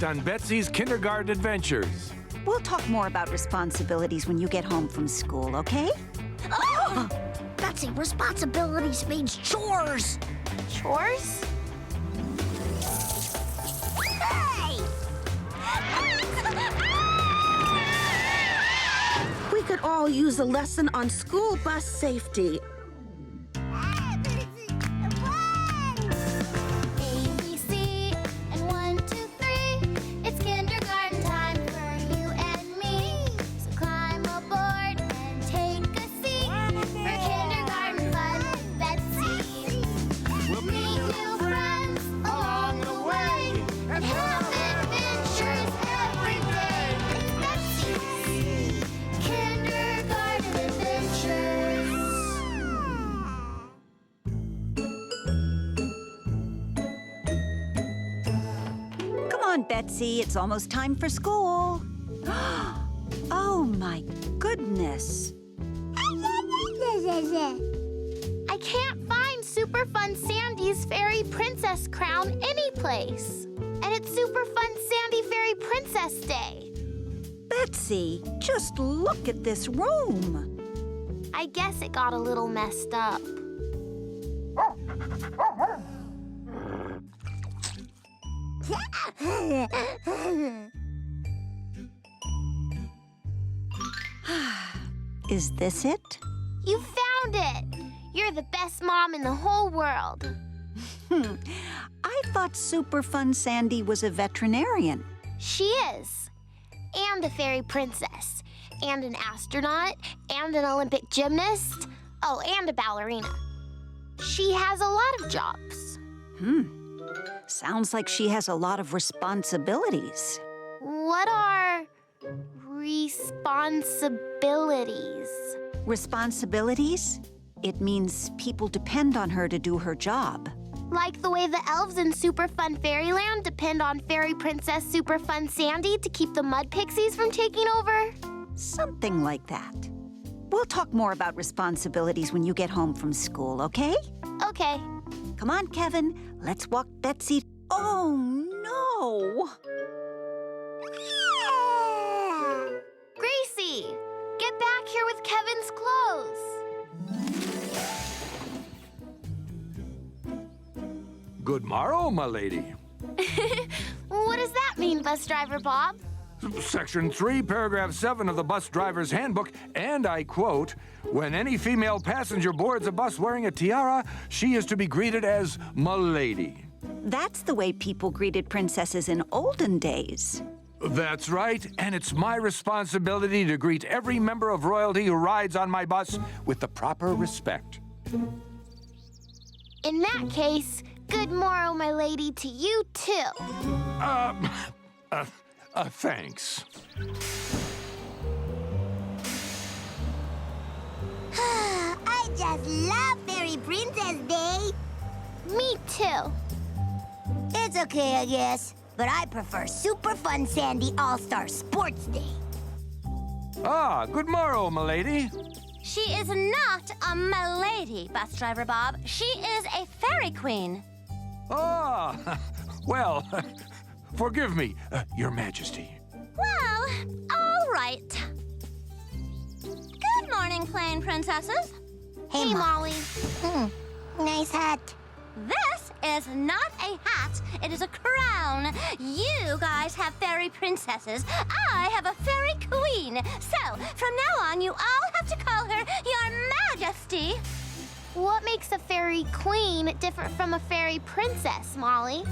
next on Betsy's Kindergarten Adventures. We'll talk more about responsibilities when you get home from school, okay? Oh! Betsy, responsibilities means chores. Chores? Hey! We could all use a lesson on school bus safety. Betsy, it's almost time for school. Oh, my goodness. I can't find Super Fun Sandy's Fairy Princess crown anyplace. And it's Super Fun Sandy Fairy Princess Day. Betsy, just look at this room. I guess it got a little messed up. Is this it? You found it! You're the best mom in the whole world. I thought Super Fun Sandy was a veterinarian. She is. And a fairy princess. And an astronaut. And an Olympic gymnast. Oh, and a ballerina. She has a lot of jobs. Sounds like she has a lot of responsibilities. What are responsibilities? Responsibilities? It means people depend on her to do her job. Like the way the elves in Super Fun Fairyland depend on Fairy Princess Super Fun Sandy to keep the mud pixies from taking over? Something like that. We'll talk more about responsibilities when you get home from school, okay? Okay. Come on, Kevin. Let's walk Betsy. Oh, no! Gracie, get back here with Kevin's clothes. Good morrow, my lady. What does that mean, Bus Driver Bob? Section 3, Paragraph 7 of the Bus Driver's Handbook, and I quote, "When any female passenger boards a bus wearing a tiara, she is to be greeted as m'lady." That's the way people greeted princesses in olden days. That's right, and it's my responsibility to greet every member of royalty who rides on my bus with the proper respect. In that case, good morrow, my lady, to you too. Thanks. I just love Fairy Princess Day. Me too. It's okay, I guess. But I prefer Super Fun Sandy All-Star Sports Day. Good morrow, my lady. She is not a milady, Bus Driver Bob. She is a fairy queen. Well, forgive me, Your Majesty. Well, all right. Good morning, plain princesses. Hey, Molly. Nice hat. This is not a hat. It is a crown. You guys have fairy princesses. I have a fairy queen. So, from now on, you all have to call her Your Majesty. What makes a fairy queen different from a fairy princess, Molly?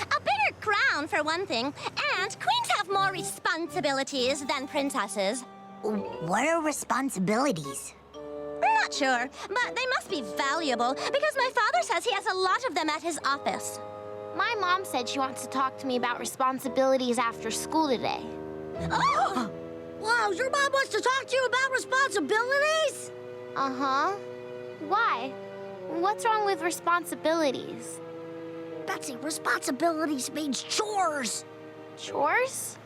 A bigger crown, for one thing. And queens have more responsibilities than princesses. What are responsibilities? Not sure, but they must be valuable because my father says he has a lot of them at his office. My mom said she wants to talk to me about responsibilities after school today. Oh! Wow, your mom wants to talk to you about responsibilities? Uh-huh. Why? What's wrong with responsibilities? Betsy, responsibilities means chores. Chores?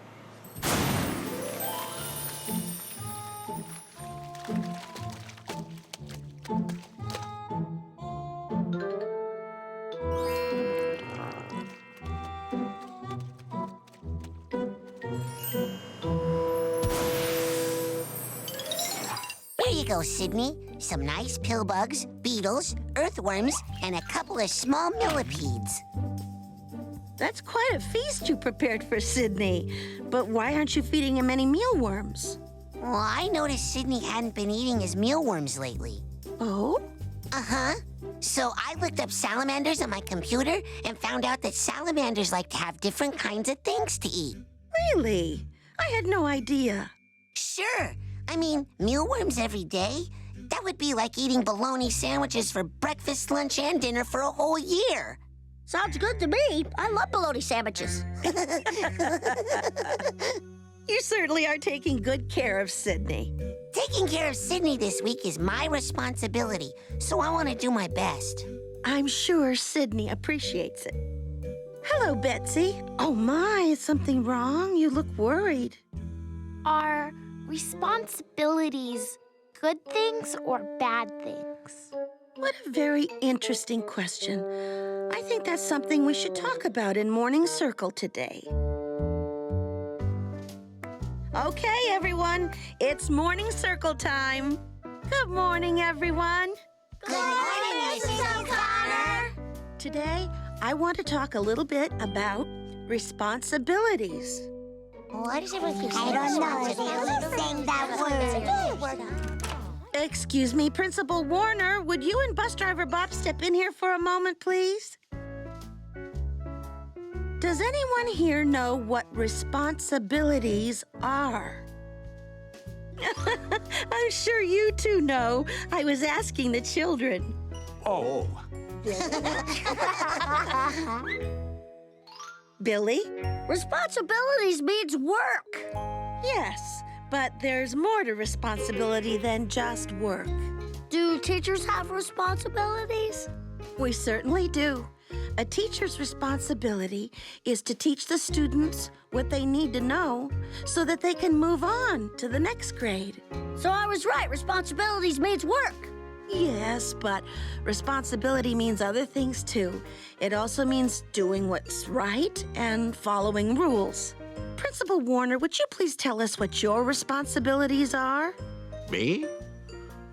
you go, Sydney. Some nice pill bugs, beetles, earthworms, and a couple of small millipedes. That's quite a feast you prepared for Sydney. But why aren't you feeding him any mealworms? Well, I noticed Sydney hadn't been eating his mealworms lately. Oh? Uh-huh. So I looked up salamanders on my computer and found out that salamanders like to have different kinds of things to eat. Really? I had no idea. Sure. I mean, mealworms every day? That would be like eating bologna sandwiches for breakfast, lunch, and dinner for a whole year. Sounds good to me. I love bologna sandwiches. You certainly are taking good care of Sydney. Taking care of Sydney this week is my responsibility, so I want to do my best. I'm sure Sydney appreciates it. Hello, Betsy. Oh, my, is something wrong? You look worried. Are responsibilities good things or bad things? What a very interesting question. I think that's something we should talk about in Morning Circle today. Okay, everyone, it's Morning Circle time. Good morning, everyone. Good morning, Mrs. O'Connor. Today, I want to talk a little bit about responsibilities. Why does everyone keep saying I don't know. Saying that word. Excuse me, Principal Warner, would you and Bus Driver Bob step in here for a moment, please? Does anyone here know what responsibilities are? I'm sure you two know. I was asking the children. Oh. Billy? Responsibilities means work. Yes, but there's more to responsibility than just work. Do teachers have responsibilities? We certainly do. A teacher's responsibility is to teach the students what they need to know so that they can move on to the next grade. So I was right. Responsibilities means work. Yes, but responsibility means other things too. It also means doing what's right and following rules. Principal Warner, would you please tell us what your responsibilities are? Me?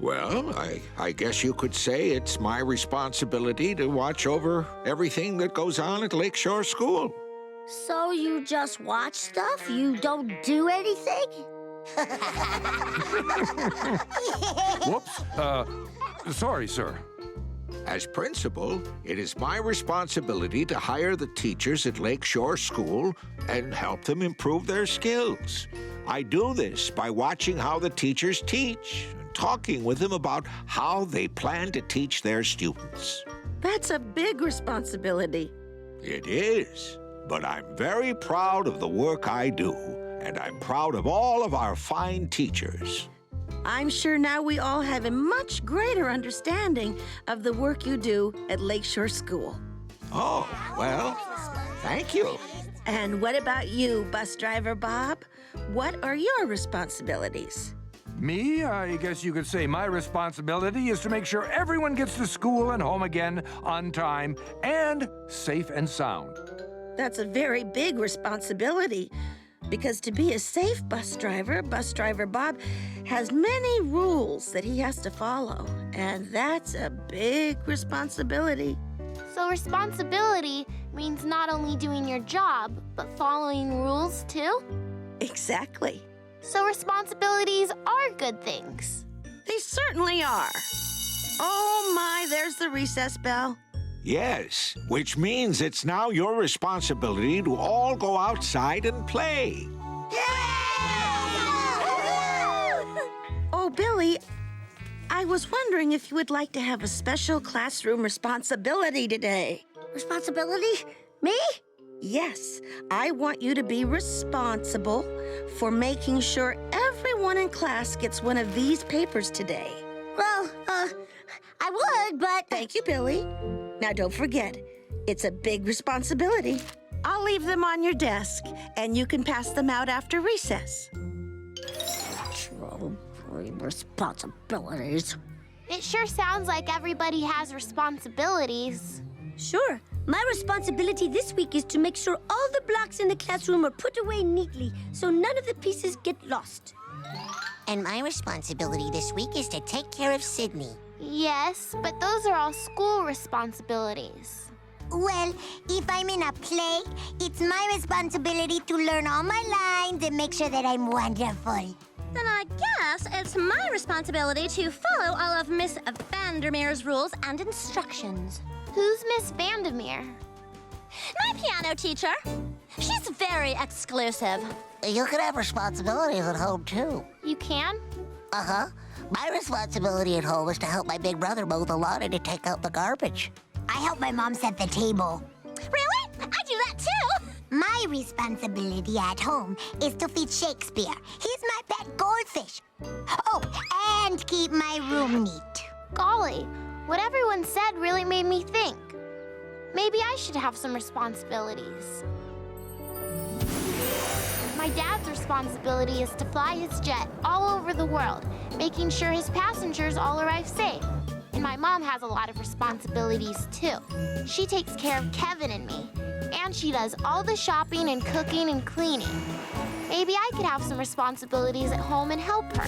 Well, I guess you could say it's my responsibility to watch over everything that goes on at Lakeshore School. So you just watch stuff? You don't do anything? Whoops. Sorry, sir. As principal, it is my responsibility to hire the teachers at Lakeshore School and help them improve their skills. I do this by watching how the teachers teach and talking with them about how they plan to teach their students. That's a big responsibility. It is, but I'm very proud of the work I do, and I'm proud of all of our fine teachers. I'm sure now we all have a much greater understanding of the work you do at Lakeshore School. Oh, well, thank you. And what about you, Bus Driver Bob? What are your responsibilities? Me? I guess you could say my responsibility is to make sure everyone gets to school and home again on time and safe and sound. That's a very big responsibility, because to be a safe bus driver, Bus Driver Bob has many rules that he has to follow, and that's a big responsibility. So responsibility means not only doing your job, but following rules too? Exactly. So responsibilities are good things. They certainly are. Oh my, there's the recess bell. Yes, which means it's now your responsibility to all go outside and play. Oh, Billy, I was wondering if you would like to have a special classroom responsibility today. Responsibility? Me? Yes, I want you to be responsible for making sure everyone in class gets one of these papers today. Well, I would, but... Thank you, Billy. Now, don't forget, it's a big responsibility. I'll leave them on your desk, and you can pass them out after recess. Responsibilities. It sure sounds like everybody has responsibilities. Sure. My responsibility this week is to make sure all the blocks in the classroom are put away neatly so none of the pieces get lost. And my responsibility this week is to take care of Sydney. Yes, but those are all school responsibilities. Well, if I'm in a play, it's my responsibility to learn all my lines and make sure that I'm wonderful. Then I guess it's my responsibility to follow all of Miss Vandermeer's rules and instructions. Who's Miss Vandermeer? My piano teacher. She's very exclusive. You can have responsibilities at home, too. You can? Uh-huh. My responsibility at home is to help my big brother mow the lawn and to take out the garbage. I help my mom set the table. Really? I do that too. My responsibility at home is to feed Shakespeare. He's my pet goldfish. Oh, and keep my room neat. Golly, what everyone said really made me think. Maybe I should have some responsibilities. My dad's responsibility is to fly his jet all over the world, making sure his passengers all arrive safe. And my mom has a lot of responsibilities, too. She takes care of Kevin and me. And she does all the shopping and cooking and cleaning. Maybe I could have some responsibilities at home and help her.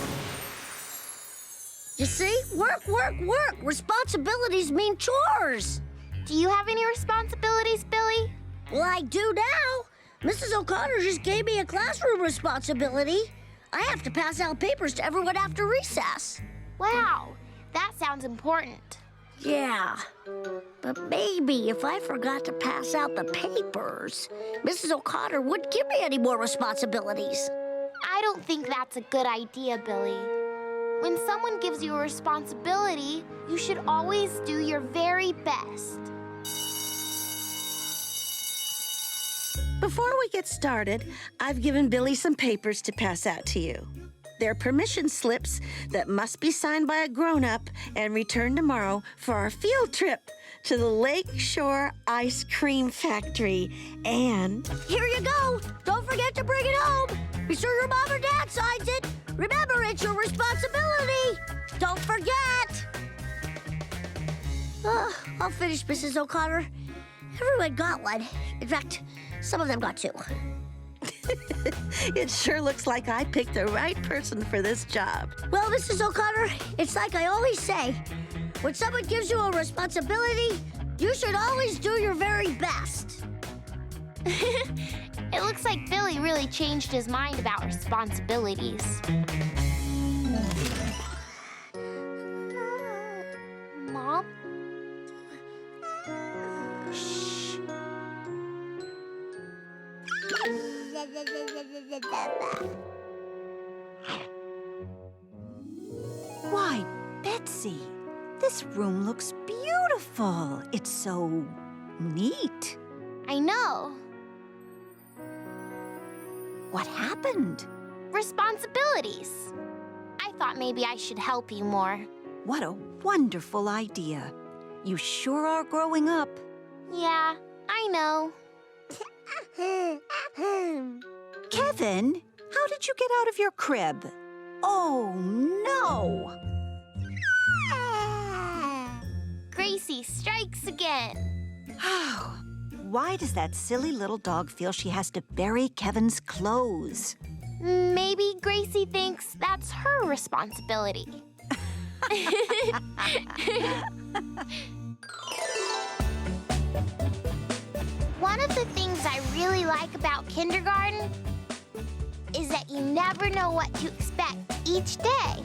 You see? Work, work, work. Responsibilities mean chores. Do you have any responsibilities, Billy? Well, I do now. Mrs. O'Connor just gave me a classroom responsibility. I have to pass out papers to everyone after recess. Wow, that sounds important. Yeah, but maybe if I forgot to pass out the papers, Mrs. O'Connor wouldn't give me any more responsibilities. I don't think that's a good idea, Billy. When someone gives you a responsibility, you should always do your very best. Before we get started, I've given Billy some papers to pass out to you. They're permission slips that must be signed by a grown-up and returned tomorrow for our field trip to the Lakeshore Ice Cream Factory. And Here you go. Don't forget to bring it home. Be sure your mom or dad signs it. Remember, it's your responsibility. Don't forget. I'll finish, Mrs. O'Connor. Everyone got one. In fact, some of them got two. it sure looks like I picked the right person for this job. Well, Mrs. O'Connor, it's like I always say. When someone gives you a responsibility, you should always do your very best. It looks like Billy really changed his mind about responsibilities. Mom? Shh. Why, Betsy, this room looks beautiful. It's so neat. I know. What happened? Responsibilities. I thought maybe I should help you more. What a wonderful idea. You sure are growing up. Yeah, I know. Kevin, how did you get out of your crib? Oh, no. Gracie strikes again. Why does that silly little dog feel she has to bury Kevin's clothes? Maybe Gracie thinks that's her responsibility. One of the things I really like about kindergarten is that you never know what to expect each day.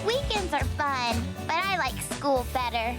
Weekends are fun, but I like school better.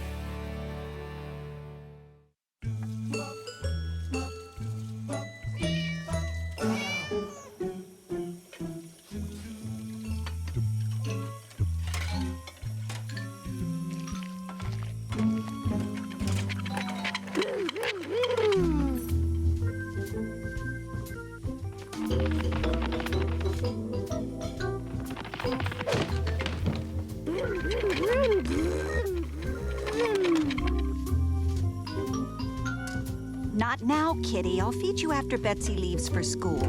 Not now, Kitty. I'll feed you after Betsy leaves for school.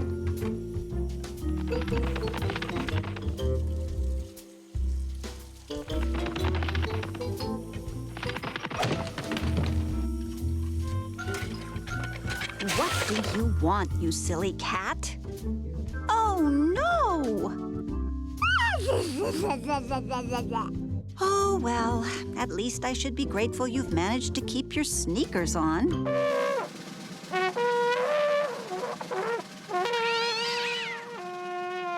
What do you want, you silly cat? Oh, no! Oh, well, at least I should be grateful you've managed to keep your sneakers on.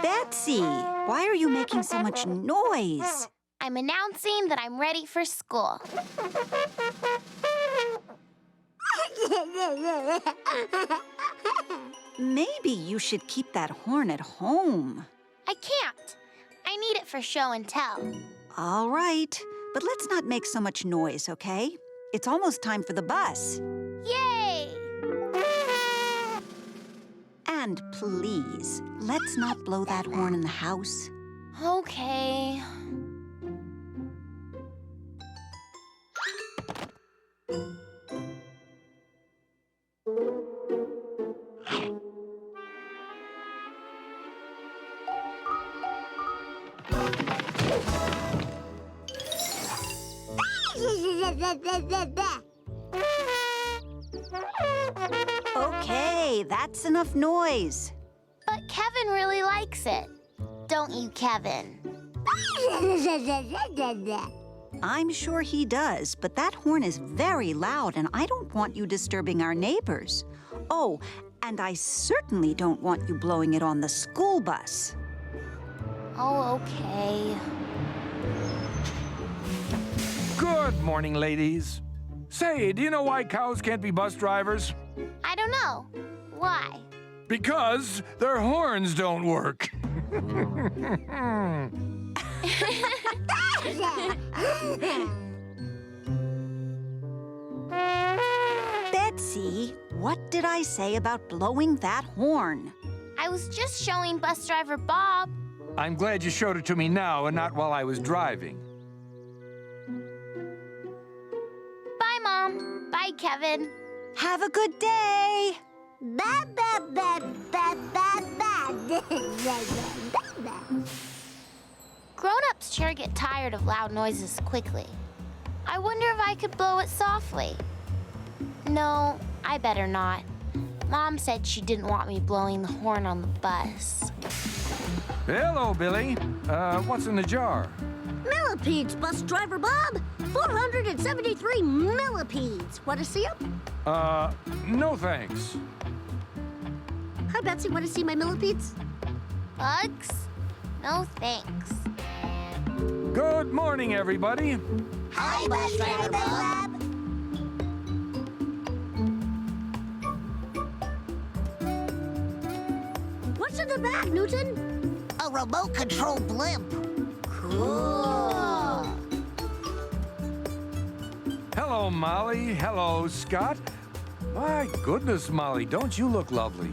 Betsy, why are you making so much noise? I'm announcing that I'm ready for school. Maybe you should keep that horn at home. I can't. I need it for show and tell. All right, but let's not make so much noise, okay? It's almost time for the bus. Yay! And please, let's not blow that horn in the house. Okay. Okay, that's enough noise. But Kevin really likes it. Don't you, Kevin? I'm sure he does, but that horn is very loud, and I don't want you disturbing our neighbors. Oh, and I certainly don't want you blowing it on the school bus. Oh, okay. Good morning, ladies. Say, do you know why cows can't be bus drivers? I don't know. Why? Because their horns don't work. Betsy, what did I say about blowing that horn? I was just showing bus driver Bob. I'm glad you showed it to me now and not while I was driving. Bye, Mom. Bye, Kevin. Have a good day. Grown-ups sure get tired of loud noises quickly. I wonder if I could blow it softly. No, I better not. Mom said she didn't want me blowing the horn on the bus. Hello, Billy. What's in the jar? Millipedes, bus driver Bob. 473 millipedes. Want to see them? No thanks. Hi, Betsy. Want to see my millipedes? Bugs? No thanks. Good morning, everybody. Hi, bus driver Bob. What's in the bag, Newton? A remote control blimp. Cool. Hello, Molly. Hello, Scott. My goodness, Molly, don't you look lovely?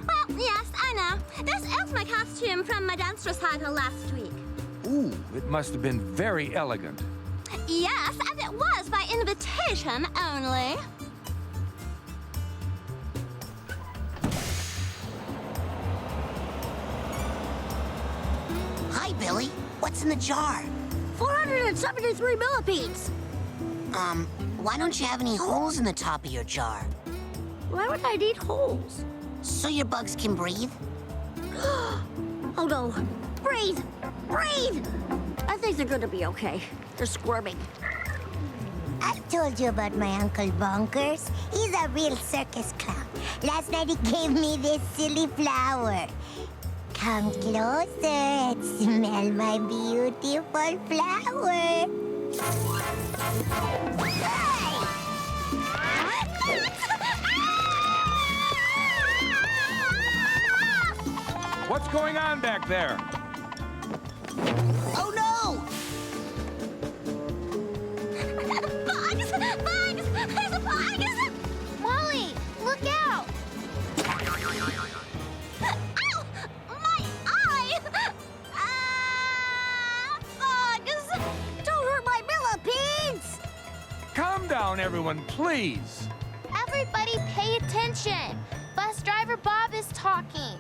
Well, yes, I know. This is my costume from my dance recital last week. Ooh, it must have been very elegant. Yes, and it was by invitation only. Hi, Billy. What's in the jar? 473 millipedes. Why don't you have any holes in the top of your jar? Why would I need holes? So your bugs can breathe? Oh, no. Breathe! Breathe! I think they're going to be okay. They're squirming. I told you about my Uncle Bonkers. He's a real circus clown. Last night he gave me this silly flower. Come closer and smell my beautiful flower. What's going on back there? Oh, no! Bugs! Bugs! There's a bug! Molly, look out! Ow! My eye! Bugs! Don't hurt my millipedes! Calm down, everyone, please. Everyone Everybody pay attention. Bus driver Bob is talking.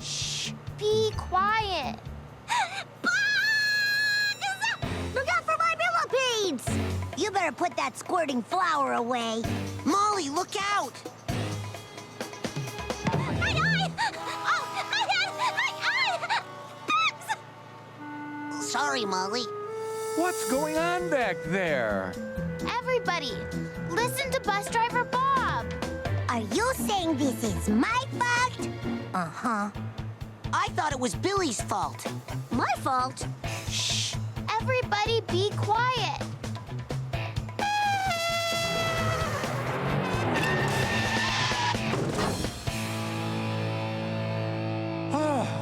Shh, be quiet. Look out for my millipedes! You better put that squirting flour away. Molly, look out! My eye! Oh, my eye! Bugs! Sorry, Molly. What's going on back there? Everybody, listen to bus driver Bob. Are you saying this is my fault? Uh-huh. I thought it was Billy's fault. My fault? Shh, everybody be quiet.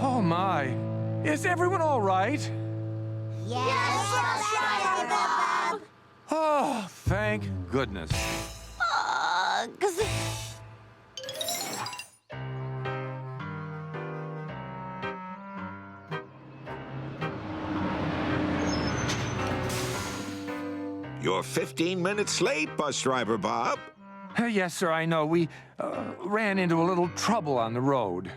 Oh my. Is everyone all right? Yes, bus driver Bob. Oh, thank goodness. Bugs! You're 15 minutes late, bus driver Bob. Yes, sir, I know. We ran into a little trouble on the road.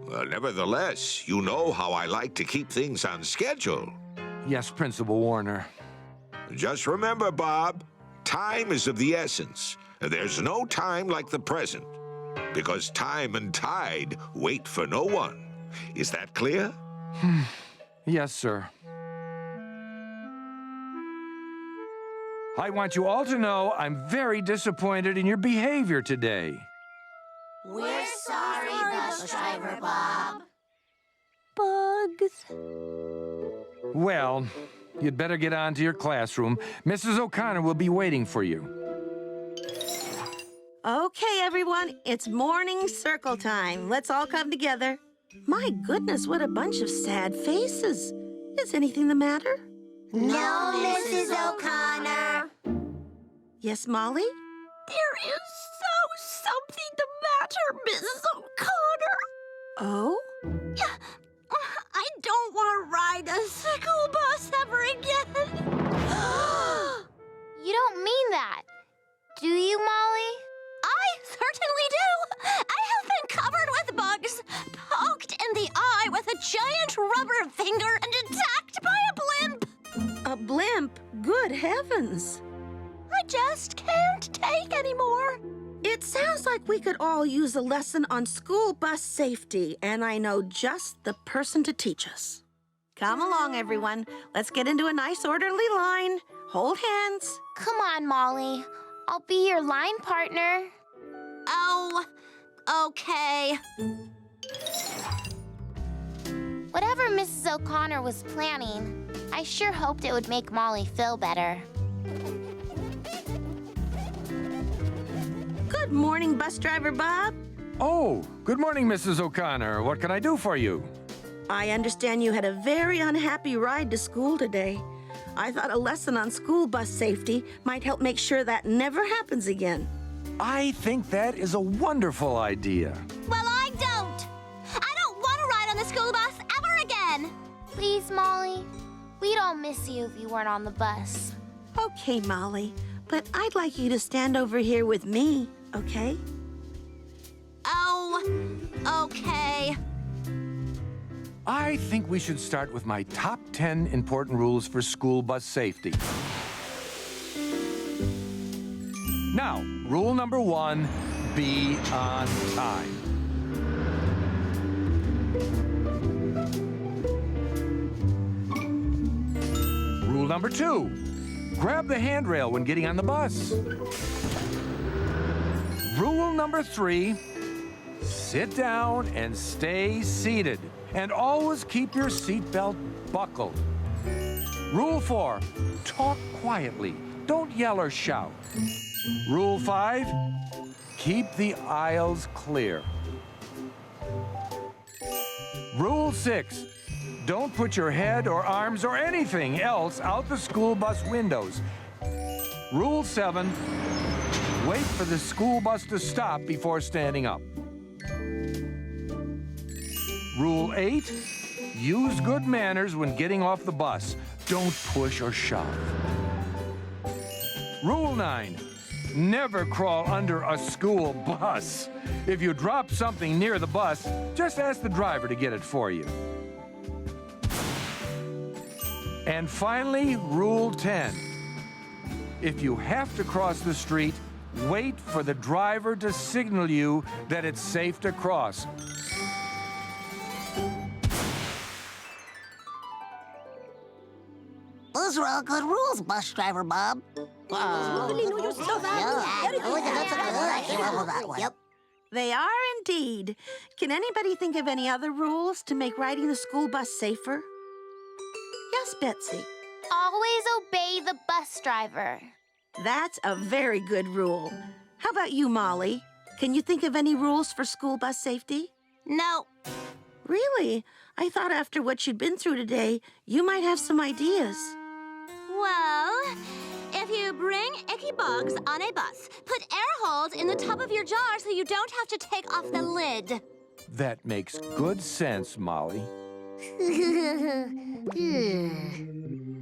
Well, nevertheless, you know how I like to keep things on schedule. Yes, Principal Warner. Just remember, Bob, time is of the essence. There's no time like the present, because time and tide wait for no one. Is that clear? Yes, sir. I want you all to know I'm very disappointed in your behavior today. We're sorry, bus driver Bob. Bugs. Well, you'd better get on to your classroom. Mrs. O'Connor will be waiting for you. Okay, everyone, it's morning circle time. Let's all come together. My goodness, what a bunch of sad faces. Is anything the matter? No, Mrs. O'Connor. Yes, Molly? There is something the matter, Mrs. O'Connor. Oh? I don't want to ride a school bus ever again. You don't mean that. Do you, Molly? I certainly do. I have been covered with bugs, poked in the eye with a giant rubber finger, and attacked by a blimp. A blimp? Good heavens. I just can't take anymore. It sounds like we could all use a lesson on school bus safety, and I know just the person to teach us. Come along, everyone. Let's get into a nice orderly line. Hold hands. Come on, Molly. I'll be your line partner. Oh, okay. Whatever Mrs. O'Connor was planning, I sure hoped it would make Molly feel better. Good morning, bus driver Bob. Oh, good morning, Mrs. O'Connor. What can I do for you? I understand you had a very unhappy ride to school today. I thought a lesson on school bus safety might help make sure that never happens again. I think that is a wonderful idea. Well, I don't. I don't want to ride on the school bus ever again. Please, Molly. We'd all miss you if you weren't on the bus. Okay, Molly, but I'd like you to stand over here with me, okay? Oh, okay. I think we should start with my top 10 important rules for school bus safety. Now, rule number 1, be on time. Rule number 2, grab the handrail when getting on the bus. Rule number 3, sit down and stay seated. And always keep your seatbelt buckled. Rule 4, talk quietly. Don't yell or shout. Rule 5, keep the aisles clear. Rule 6, don't put your head or arms or anything else out the school bus windows. Rule 7, wait for the school bus to stop before standing up. Rule 8, use good manners when getting off the bus. Don't push or shove. Rule 9, Never crawl under a school bus. If you drop something near the bus, just ask the driver to get it for you. And finally, Rule 10. If you have to cross the street, wait for the driver to signal you that it's safe to cross. Those are all good rules, bus driver Bob. Really know your stuff, Yep. They are indeed. Can anybody think of any other rules to make riding the school bus safer? Yes, Betsy. Always obey the bus driver. That's a very good rule. How about you, Molly? Can you think of any rules for school bus safety? No. Really? I thought after what you'd been through today, you might have some ideas. Well, if you bring icky bugs on a bus, put air holes in the top of your jar so you don't have to take off the lid. That makes good sense, Molly.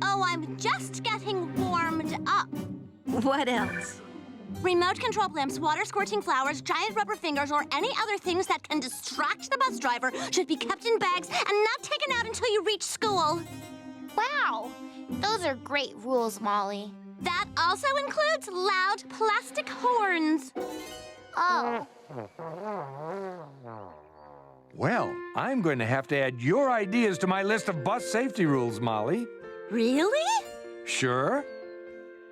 Oh, I'm just getting warmed up. What else? Remote control blimps, water squirting flowers, giant rubber fingers, or any other things that can distract the bus driver should be kept in bags and not taken out until you reach school. Wow, those are great rules, Molly. That also includes loud plastic horns. Oh, Well, I'm going to have to add your ideas to my list of bus safety rules, Molly. Really? Sure?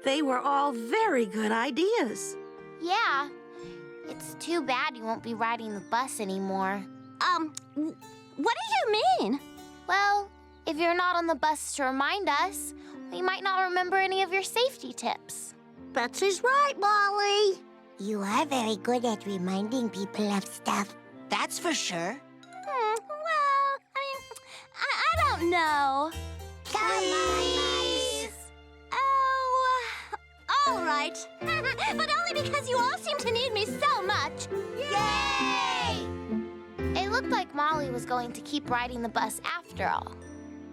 They were all very good ideas. yeah. It's too bad you won't be riding the bus anymore. What do you mean? Well, if you're not on the bus to remind us, we might not remember any of your safety tips. Betsy's right, Molly. You are very good at reminding people of stuff. That's for sure. Well, I don't know. Come on, Oh, all right. But only because you all seem to need me so much. Yay! It looked like Molly was going to keep riding the bus after all.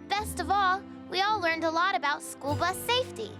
Best of all, we all learned a lot about school bus safety.